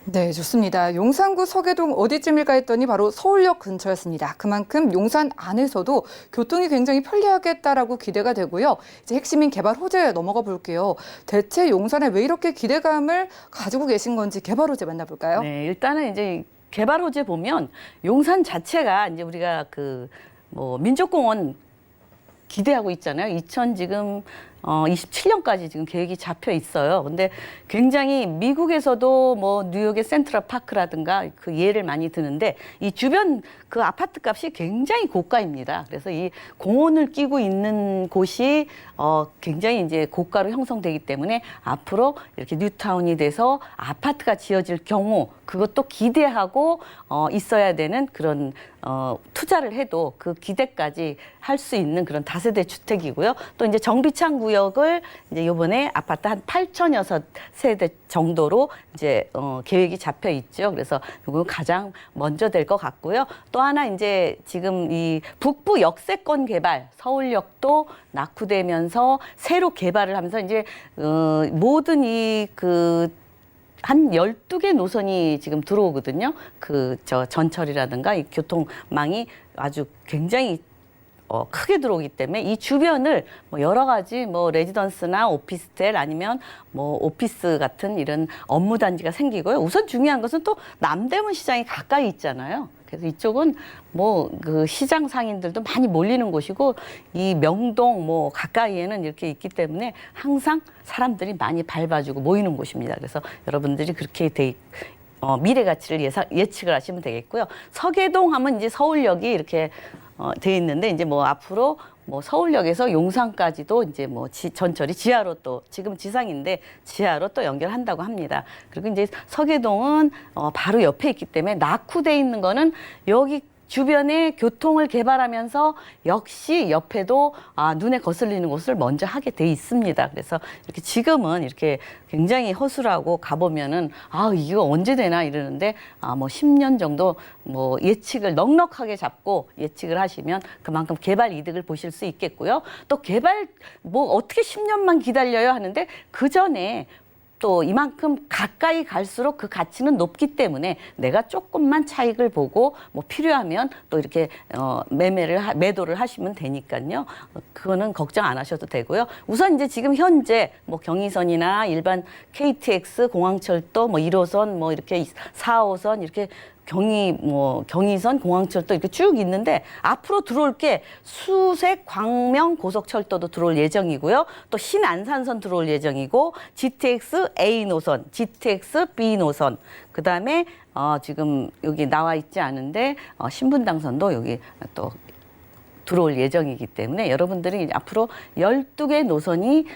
네, 좋습니다. 용산구 서계동 어디쯤일까 했더니 바로 서울역 근처였습니다. 그만큼 용산 안에서도 교통이 굉장히 편리하겠다라고 기대가 되고요. 이제 핵심인 개발 호재 넘어가 볼게요. 대체 용산에 왜 이렇게 기대감을 가지고 계신 건지 개발 호재 만나볼까요? 네, 일단은 이제 개발 호재 보면 용산 자체가 이제 우리가 그 뭐 민족공원 기대하고 있잖아요. 지금 27년까지 지금 계획이 잡혀 있어요. 근데 굉장히 미국에서도 뭐 뉴욕의 센트럴 파크라든가 그 예를 많이 드는데 이 주변 그 아파트 값이 굉장히 고가입니다. 그래서 이 공원을 끼고 있는 곳이 굉장히 이제 고가로 형성되기 때문에 앞으로 이렇게 뉴타운이 돼서 아파트가 지어질 경우 그것도 기대하고 있어야 되는 그런 투자를 해도 그 기대까지 할 수 있는 그런 다세대 주택이고요. 또 이제 정비창 구역을 이제 요번에 아파트 한 8,006세대 정도로 이제 계획이 잡혀 있죠. 그래서 이거 가장 먼저 될 것 같고요. 또 하나 이제 지금 이 북부 역세권 개발 서울역도 낙후되면서 새로 개발을 하면서 이제 모든 한 12개 노선이 지금 들어오거든요. 전철이라든가 이 교통망이 아주 굉장히 크게 들어오기 때문에 이 주변을 뭐 여러 가지 뭐 레지던스나 오피스텔 아니면 뭐 오피스 같은 이런 업무 단지가 생기고요. 우선 중요한 것은 또 남대문 시장이 가까이 있잖아요. 그래서 이쪽은 뭐 그 시장 상인들도 많이 몰리는 곳이고 이 명동 뭐 가까이에는 이렇게 있기 때문에 항상 사람들이 많이 밟아주고 모이는 곳입니다. 그래서 여러분들이 그렇게 미래 가치를 예측을 하시면 되겠고요. 서계동 하면 이제 서울역이 이렇게 돼 있는데 이제 뭐 앞으로 뭐 서울역에서 용산까지도 이제 뭐 전철이 지하로 또 지금 지상인데 지하로 또 연결한다고 합니다. 그리고 이제 서계동은 바로 옆에 있기 때문에 낙후돼 있는 거는 여기 주변에 교통을 개발하면서 역시 옆에도 눈에 거슬리는 곳을 먼저 하게 돼 있습니다. 그래서 이렇게 지금은 이렇게 굉장히 허술하고 가보면은 이거 언제 되나 이러는데 뭐 10년 정도 뭐 예측을 넉넉하게 잡고 예측을 하시면 그만큼 개발 이득을 보실 수 있겠고요. 또 개발 뭐 어떻게 10년만 기다려요 하는데 그 전에 또 이만큼 가까이 갈수록 그 가치는 높기 때문에 내가 조금만 차익을 보고 뭐 필요하면 또 이렇게 매도를 하시면 되니까요. 그거는 걱정 안 하셔도 되고요. 우선 이제 지금 현재 뭐 경의선이나 일반 KTX, 공항철도 뭐 1호선 뭐 이렇게 4호선 이렇게 경의선, 공항철도 이렇게 쭉 있는데 앞으로 들어올 게 수색, 광명 고속철도도 들어올 예정이고요. 또 신안산선 들어올 예정이고 GTX A 노선, GTX B 노선, 그다음에 지금 여기 나와 있지 않은데 신분당선도 여기 또 들어올 예정이기 때문에 여러분들이 앞으로 12개 노선이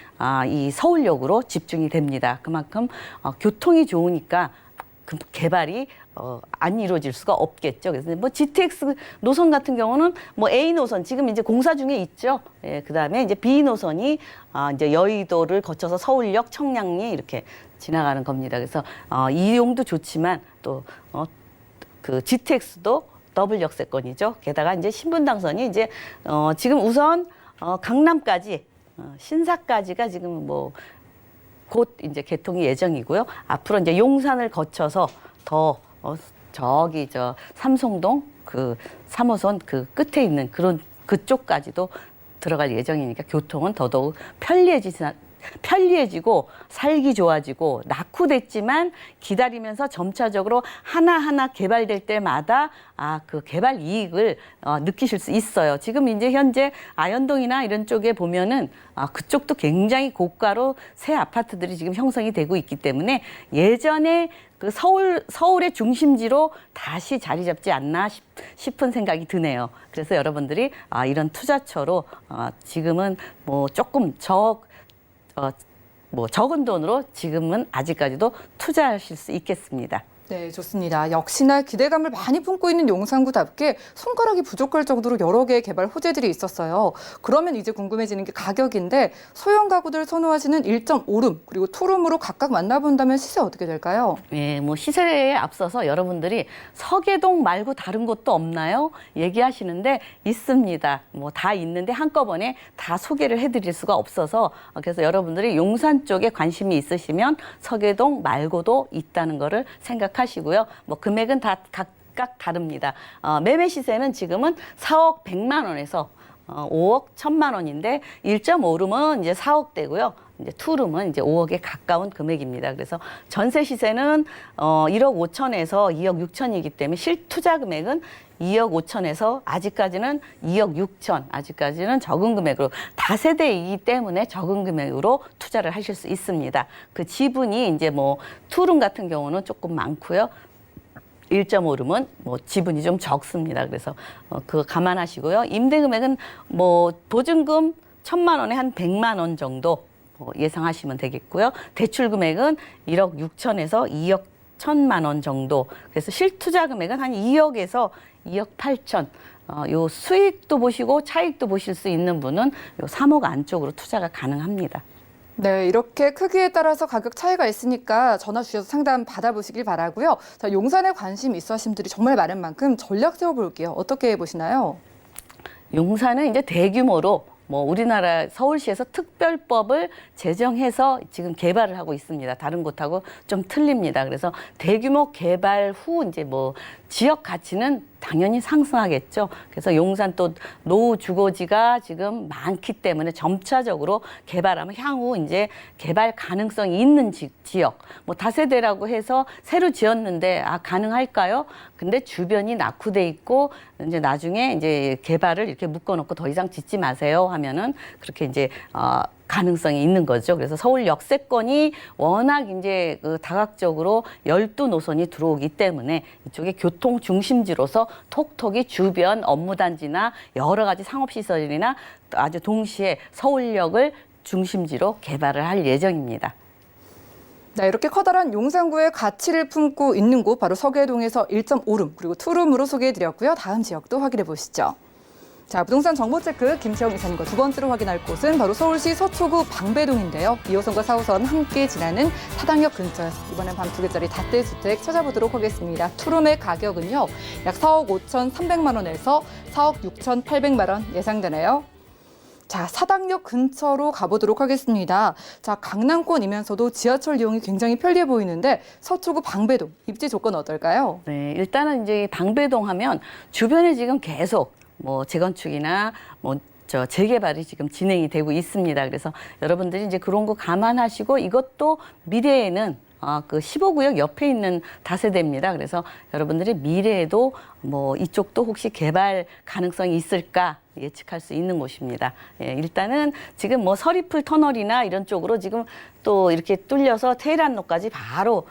이 서울역으로 집중이 됩니다. 그만큼 교통이 좋으니까 그 개발이 안 이루어질 수가 없겠죠. 그래서 뭐 GTX 노선 같은 경우는 뭐 A 노선 지금 이제 공사 중에 있죠. 예, 그다음에 이제 B 노선이 이제 여의도를 거쳐서 서울역, 청량리 이렇게 지나가는 겁니다. 그래서 이용도 좋지만 또 그 GTX도 더블 역세권이죠. 게다가 이제 신분당선이 이제 지금 우선 강남까지 신사까지가 지금 뭐 곧 이제 개통이 예정이고요. 앞으로 이제 용산을 거쳐서 더 저기 삼성동 그 3호선 그 끝에 있는 그쪽까지도 들어갈 예정이니까 교통은 더더욱 편리해지고 살기 좋아지고 낙후됐지만 기다리면서 점차적으로 하나하나 개발될 때마다 그 개발 이익을 느끼실 수 있어요. 지금 이제 현재 아현동이나 이런 쪽에 보면은 그쪽도 굉장히 고가로 새 아파트들이 지금 형성이 되고 있기 때문에 예전에 그 서울의 중심지로 다시 자리 잡지 않나 싶은 생각이 드네요. 그래서 여러분들이 이런 투자처로 지금은 뭐 조금 적은 돈으로 지금은 아직까지도 투자하실 수 있겠습니다. 네, 좋습니다. 역시나 기대감을 많이 품고 있는 용산구답게 손가락이 부족할 정도로 여러 개의 개발 호재들이 있었어요. 그러면 이제 궁금해지는 게 가격인데 소형 가구들 선호하시는 1.5룸 그리고 2룸으로 각각 만나본다면 시세 어떻게 될까요? 네, 뭐 시세에 앞서서 여러분들이 서계동 말고 다른 곳도 없나요? 얘기하시는데 있습니다. 뭐 다 있는데 한꺼번에 다 소개를 해드릴 수가 없어서 그래서 여러분들이 용산 쪽에 관심이 있으시면 서계동 말고도 있다는 거를 생각하시고요. 뭐 금액은 다 각각 다릅니다. 매매 시세는 지금은 4억 100만 원에서 5억 1000만 원인데 1.5룸은 이제 4억대고요. 이제 2룸은 이제 5억에 가까운 금액입니다. 그래서 전세 시세는 1억 5천에서 2억 6천이기 때문에 실투자 금액은 2억 5천에서 아직까지는 2억 6천, 아직까지는 적은 금액으로 다세대이기 때문에 적은 금액으로 투자를 하실 수 있습니다. 그 지분이 이제 뭐 2룸 같은 경우는 조금 많고요. 1.5룸은 뭐 지분이 좀 적습니다. 그래서 그거 감안하시고요. 임대 금액은 뭐 보증금 1,000만 원에 한 100만 원 정도 예상하시면 되겠고요. 대출 금액은 1억 6천에서 2억 1,000만 원 정도. 그래서 실투자 금액은 한 2억에서 2억 8천. 요 수익도 보시고 차익도 보실 수 있는 분은 요 3억 안쪽으로 투자가 가능합니다. 네, 이렇게 크기에 따라서 가격 차이가 있으니까 전화 주셔서 상담 받아보시길 바라고요. 자, 용산에 관심 있어 하신 분들이 정말 많은 만큼 전략 세워볼게요. 어떻게 보시나요? 용산은 이제 대규모로 뭐 우리나라 서울시에서 특별법을 제정해서 지금 개발을 하고 있습니다. 다른 곳하고 좀 틀립니다. 그래서 대규모 개발 후 이제 뭐 지역 가치는 당연히 상승하겠죠. 그래서 용산 또 노후 주거지가 지금 많기 때문에 점차적으로 개발하면 향후 이제 개발 가능성이 있는 지역, 뭐 다세대라고 해서 새로 지었는데 가능할까요? 근데 주변이 낙후돼 있고 이제 나중에 이제 개발을 이렇게 묶어놓고 더 이상 짓지 마세요 하면은 그렇게 이제 가능성이 있는 거죠. 그래서 서울 역세권이 워낙 이제 그 다각적으로 12노선이 들어오기 때문에 이쪽에 교통 중심지로서 톡톡이 주변 업무단지나 여러 가지 상업시설이나 아주 동시에 서울역을 중심지로 개발을 할 예정입니다. 네, 이렇게 커다란 용산구의 가치를 품고 있는 곳 바로 서계동에서 1.5룸 그리고 2룸으로 소개해드렸고요. 다음 지역도 확인해 보시죠. 자, 부동산 정보체크 김채영 이사님과 두 번째로 확인할 곳은 바로 서울시 서초구 방배동인데요. 2호선과 4호선 함께 지나는 사당역 근처에서 이번엔 방 2개짜리 다세주택 찾아보도록 하겠습니다. 투룸의 가격은요. 약 4억 5천 3백만 원에서 4억 6천 8백만 원 예상되네요. 자, 사당역 근처로 가보도록 하겠습니다. 자, 강남권이면서도 지하철 이용이 굉장히 편리해 보이는데 서초구 방배동 입지 조건 어떨까요? 네, 일단은 이제 방배동 하면 주변에 지금 계속 뭐 재건축이나 재개발이 지금 진행이 되고 있습니다. 그래서 여러분들이 이제 그런 거 감안하시고 이것도 미래에는 그 15구역 옆에 있는 다세대입니다. 그래서 여러분들이 미래에도 뭐 이쪽도 혹시 개발 가능성이 있을까 예측할 수 있는 곳입니다. 예, 일단은 지금 뭐 서리풀 터널이나 이런 쪽으로 지금 또 이렇게 뚫려서 테헤란로까지 바로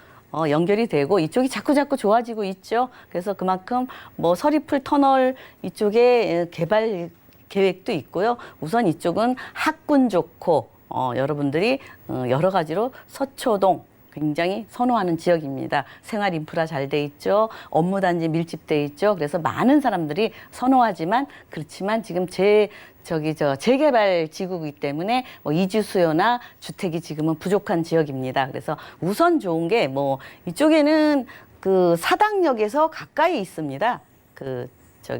연결이 되고 이쪽이 자꾸 좋아지고 있죠. 그래서 그만큼 뭐 서리풀 터널 이쪽에 개발 계획도 있고요. 우선 이쪽은 학군 좋고 여러분들이 여러 가지로 서초동 굉장히 선호하는 지역입니다. 생활 인프라 잘 돼 있죠. 업무단지 밀집돼 있죠. 그래서 많은 사람들이 선호하지만 그렇지만 지금 재개발 지구이기 때문에 뭐 이주 수요나 주택이 지금은 부족한 지역입니다. 그래서 우선 좋은 게 뭐 이쪽에는 그 사당역에서 가까이 있습니다.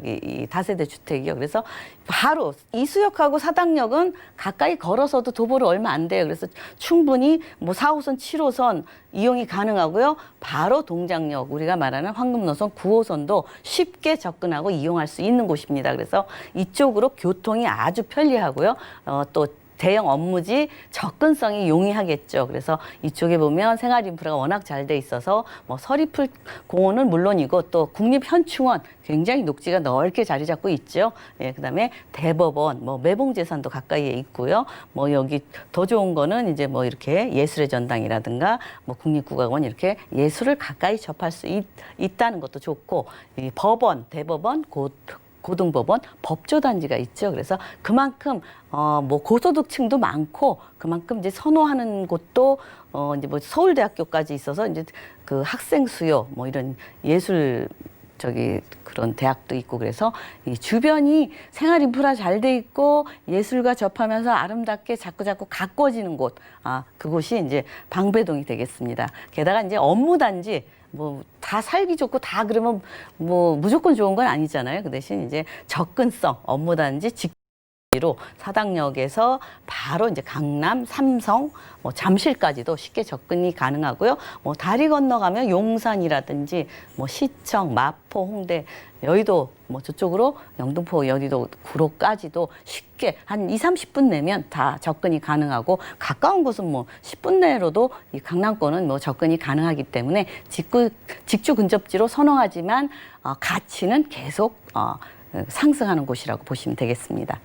이 다세대 주택이요. 그래서 바로 이수역하고 사당역은 가까이 걸어서도 도보로 얼마 안 돼요. 그래서 충분히 뭐 4호선, 7호선 이용이 가능하고요. 바로 동작역, 우리가 말하는 황금노선 9호선도 쉽게 접근하고 이용할 수 있는 곳입니다. 그래서 이쪽으로 교통이 아주 편리하고요. 또 대형 업무지 접근성이 용이하겠죠. 그래서 이쪽에 보면 생활 인프라가 워낙 잘 돼 있어서 뭐 서리풀 공원은 물론이고 또 국립현충원 굉장히 녹지가 넓게 자리 잡고 있죠. 예, 그다음에 대법원, 뭐 매봉제산도 가까이에 있고요. 뭐 여기 더 좋은 거는 이제 뭐 이렇게 예술의 전당이라든가 뭐 국립국악원 이렇게 예술을 가까이 접할 수 있다는 것도 좋고 이 법원, 대법원, 고등법원, 법조단지가 있죠. 그래서 그만큼 뭐 고소득층도 많고 그만큼 이제 선호하는 곳도 이제 뭐 서울대학교까지 있어서 이제 그 학생 수요 뭐 이런 예술 그런 대학도 있고 그래서 이 주변이 생활 인프라 잘 돼 있고 예술과 접하면서 아름답게 자꾸 가꿔지는 곳, 그곳이 이제 방배동이 되겠습니다. 게다가 이제 업무단지 뭐 다 살기 좋고 다 그러면 뭐 무조건 좋은 건 아니잖아요. 그 대신 이제 접근성, 업무단지 로 사당역에서 바로 이제 강남, 삼성, 뭐 잠실까지도 쉽게 접근이 가능하고요. 뭐 다리 건너가면 용산이라든지 뭐 시청, 마포, 홍대, 여의도 뭐 저쪽으로 영등포, 여의도, 구로까지도 쉽게 한 20-30분 내면 다 접근이 가능하고 가까운 곳은 뭐 10분 내로도 이 강남권은 뭐 접근이 가능하기 때문에 직주 근접지로 선호하지만 가치는 계속 상승하는 곳이라고 보시면 되겠습니다.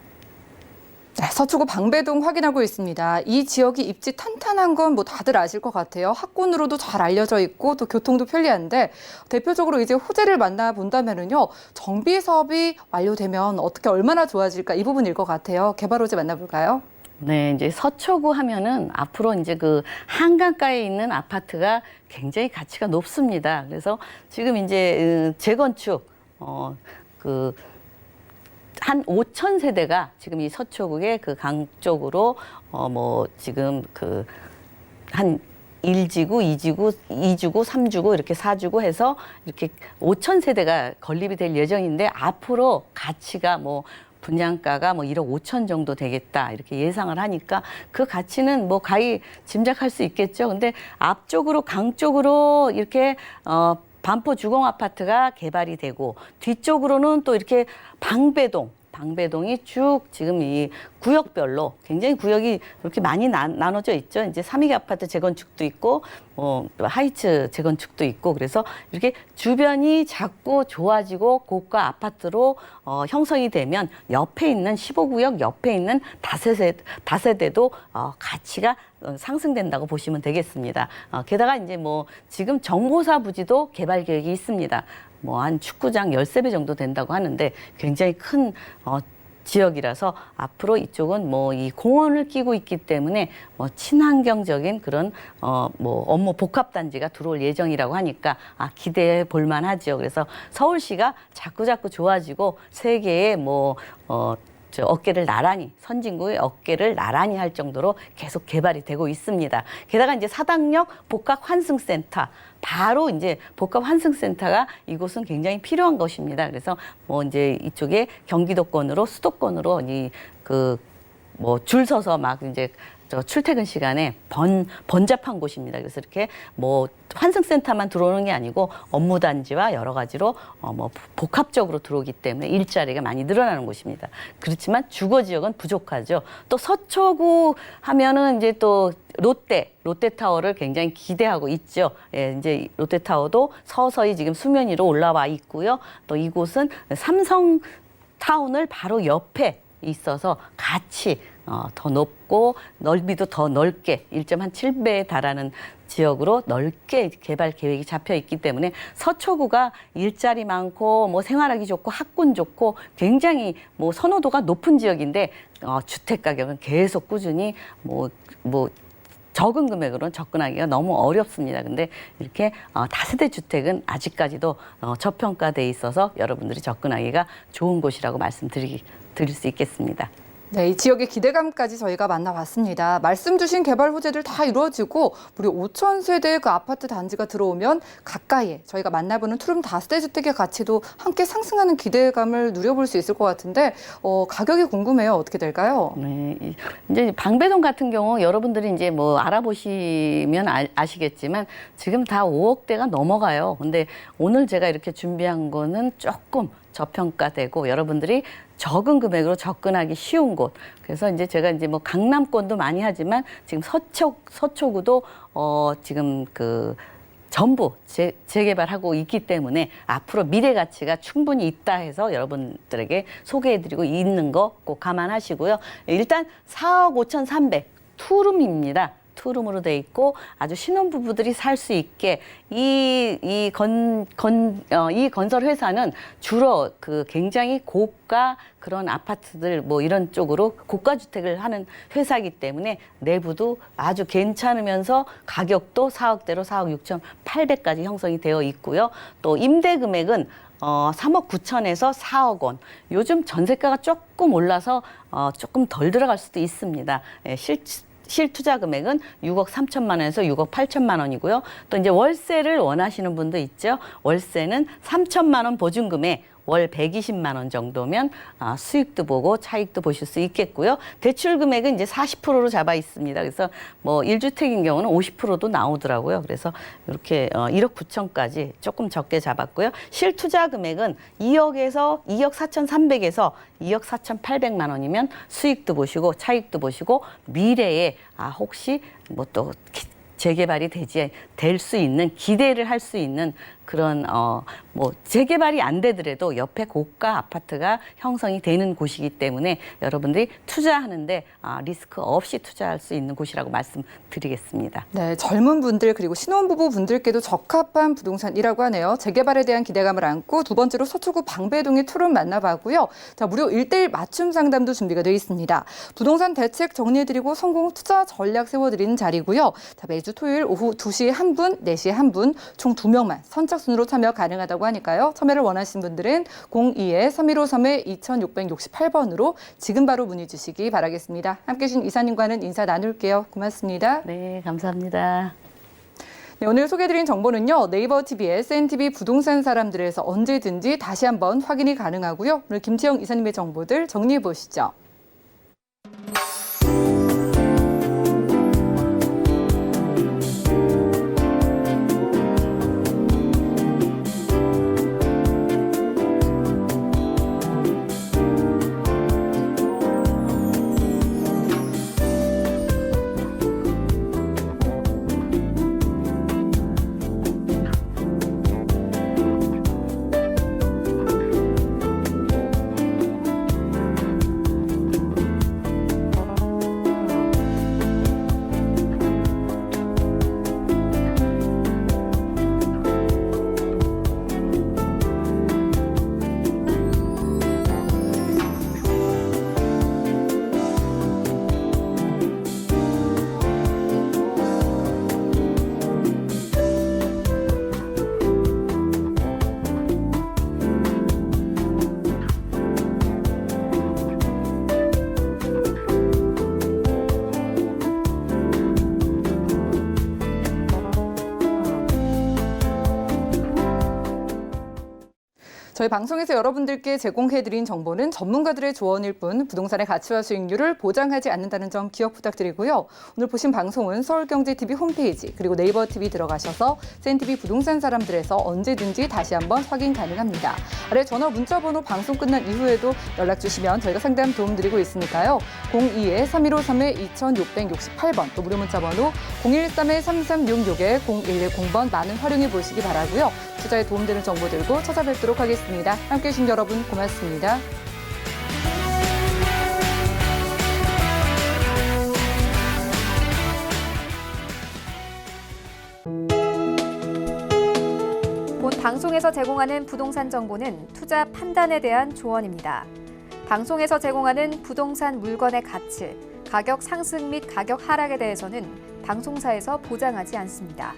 네, 서초구 방배동 확인하고 있습니다. 이 지역이 입지 탄탄한 건 뭐 다들 아실 것 같아요. 학군으로도 잘 알려져 있고 또 교통도 편리한데 대표적으로 이제 호재를 만나본다면은요. 정비 사업이 완료되면 어떻게 얼마나 좋아질까 이 부분일 것 같아요. 개발 호재 만나볼까요? 네, 이제 서초구 하면은 앞으로 이제 그 한강가에 있는 아파트가 굉장히 가치가 높습니다. 그래서 지금 이제 재건축 한 5천 세대가 지금 이 서초구의 그 강 쪽으로 뭐 지금 한 1지구, 2주구, 3주구 이렇게 4주구 해서 이렇게 5천 세대가 건립이 될 예정인데 앞으로 가치가 뭐 분양가가 뭐 1억 5천 정도 되겠다 이렇게 예상을 하니까 그 가치는 뭐 가히 짐작할 수 있겠죠. 근데 앞쪽으로 강 쪽으로 이렇게 반포 주공 아파트가 개발이 되고 뒤쪽으로는 또 이렇게 방배동이 쭉 지금 이 구역별로 굉장히 구역이 이렇게 많이 나눠져 있죠. 이제 3기 아파트 재건축도 있고 하이츠 재건축도 있고 그래서 이렇게 주변이 자꾸 좋아지고 고가 아파트로 형성이 되면 옆에 있는 15구역 옆에 있는 다세대도 가치가 상승된다고 보시면 되겠습니다. 게다가 이제 뭐 지금 정보사 부지도 개발 계획이 있습니다. 뭐 한 축구장 13배 정도 된다고 하는데 굉장히 큰 지역이라서 앞으로 이쪽은 뭐 이 공원을 끼고 있기 때문에 뭐 친환경적인 그런 뭐 업무 복합 단지가 들어올 예정이라고 하니까 기대해 볼 만하죠. 그래서 서울시가 자꾸 좋아지고 세계의 어깨를 나란히 선진국의 어깨를 나란히 할 정도로 계속 개발이 되고 있습니다. 게다가 이제 사당역 복합 환승센터 바로 이제 복합 환승센터가 이곳은 굉장히 필요한 것입니다. 그래서 뭐 이제 이쪽에 경기도권으로 수도권으로 뭐 줄 서서 막 이제 저 출퇴근 시간에 번잡한 곳입니다. 그래서 이렇게 뭐 환승센터만 들어오는 게 아니고 업무단지와 여러 가지로 뭐 복합적으로 들어오기 때문에 일자리가 많이 늘어나는 곳입니다. 그렇지만 주거 지역은 부족하죠. 또 서초구 하면은 이제 또 롯데타워를 굉장히 기대하고 있죠. 예, 이제 롯데타워도 서서히 지금 수면 위로 올라와 있고요. 또 이곳은 삼성타운을 바로 옆에 있어서 같이 더 높고 넓이도 더 넓게 1.7배에 달하는 지역으로 넓게 개발 계획이 잡혀 있기 때문에 서초구가 일자리 많고 뭐 생활하기 좋고 학군 좋고 굉장히 뭐 선호도가 높은 지역인데 주택 가격은 계속 꾸준히 뭐 적은 금액으로는 접근하기가 너무 어렵습니다. 근데 이렇게 다세대 주택은 아직까지도 저평가돼 있어서 여러분들이 접근하기가 좋은 곳이라고 드릴 수 있겠습니다. 네, 이 지역의 기대감까지 저희가 만나봤습니다. 말씀 주신 개발 호재들 다 이루어지고 무려 5천 세대의 그 아파트 단지가 들어오면 가까이에 저희가 만나보는 투룸 다세대 주택의 가치도 함께 상승하는 기대감을 누려볼 수 있을 것 같은데 가격이 궁금해요. 어떻게 될까요? 네, 이제 방배동 같은 경우 여러분들이 이제 뭐 알아보시면 아시겠지만 지금 다 5억대가 넘어가요. 근데 오늘 제가 이렇게 준비한 거는 조금 저평가되고 여러분들이 적은 금액으로 접근하기 쉬운 곳. 그래서 이제 제가 이제 뭐 강남권도 많이 하지만 지금 서초구도 지금 그 전부 재개발하고 있기 때문에 앞으로 미래 가치가 충분히 있다 해서 여러분들에게 소개해드리고 있는 거 꼭 감안하시고요. 일단 4억 5,300 투룸입니다. 투룸으로 돼 있고 아주 신혼부부들이 살 수 있게 이 건설 회사는 주로 그 굉장히 고가 그런 아파트들 뭐 이런 쪽으로 고가 주택을 하는 회사이기 때문에 내부도 아주 괜찮으면서 가격도 4억대로 4억 6,800까지 형성이 되어 있고요. 또 임대 금액은 3억 9천에서 4억 원. 요즘 전세가가 조금 올라서 조금 덜 들어갈 수도 있습니다. 예, 실투자 금액은 6억 3천만 원에서 6억 8천만 원이고요. 또 이제 월세를 원하시는 분도 있죠. 월세는 3천만 원 보증금에 월 120만 원 정도면 수익도 보고 차익도 보실 수 있겠고요. 대출 금액은 이제 40%로 잡아 있습니다. 그래서 뭐 1주택인 경우는 50%도 나오더라고요. 그래서 이렇게 1억 9천까지 조금 적게 잡았고요. 실투자 금액은 2억 4,300에서 2억 4,800만 원이면 수익도 보시고 차익도 보시고 미래에 혹시 뭐 또 재개발이 될 수 있는 기대를 할 수 있는 그런 뭐 재개발이 안 되더라도 옆에 고가 아파트가 형성이 되는 곳이기 때문에 여러분들이 투자하는데 리스크 없이 투자할 수 있는 곳이라고 말씀드리겠습니다. 네, 젊은 분들 그리고 신혼부부 분들께도 적합한 부동산이라고 하네요. 재개발에 대한 기대감을 안고 두 번째로 서초구 방배동의 투룸 만나봤고요. 자, 무료 1:1 맞춤 상담도 준비가 되어 있습니다. 부동산 대책 정리해드리고 성공 투자 전략 세워드리는 자리고요. 자, 매주 토요일 오후 2시에 한 분, 4시에 한 분, 총 2명만 선착순으로 참여 가능하다고 하니까요. 참여를 원하시는 분들은 02-3153-2668번으로 지금 바로 문의 주시기 바라겠습니다. 함께해 주신 이사님과는 인사 나눌게요. 고맙습니다. 네, 감사합니다. 네, 오늘 소개해드린 정보는요. 네이버 TV의 SNTV 부동산 사람들에서 언제든지 다시 한번 확인이 가능하고요. 오늘 김채영 이사님의 정보들 정리해 보시죠. 저희 방송에서 여러분들께 제공해드린 정보는 전문가들의 조언일 뿐 부동산의 가치와 수익률을 보장하지 않는다는 점 기억 부탁드리고요. 오늘 보신 방송은 서울경제TV 홈페이지 그리고 네이버 TV 들어가셔서 CNTV 부동산 사람들에서 언제든지 다시 한번 확인 가능합니다. 아래 전화 문자 번호 방송 끝난 이후에도 연락 주시면 저희가 상담 도움드리고 있으니까요. 02-3153-2668번 또 무료 문자 번호 013-3366-0110번 많은 활용해 보시기 바라고요. 투자에 도움되는 정보 들고 찾아뵙도록 하겠습니다. 함께해 주신 여러분 고맙습니다. 본 방송에서 제공하는 부동산 정보는 투자 판단에 대한 조언입니다. 방송에서 제공하는 부동산 물건의 가치, 가격 상승 및 가격 하락에 대해서는 방송사에서 보장하지 않습니다.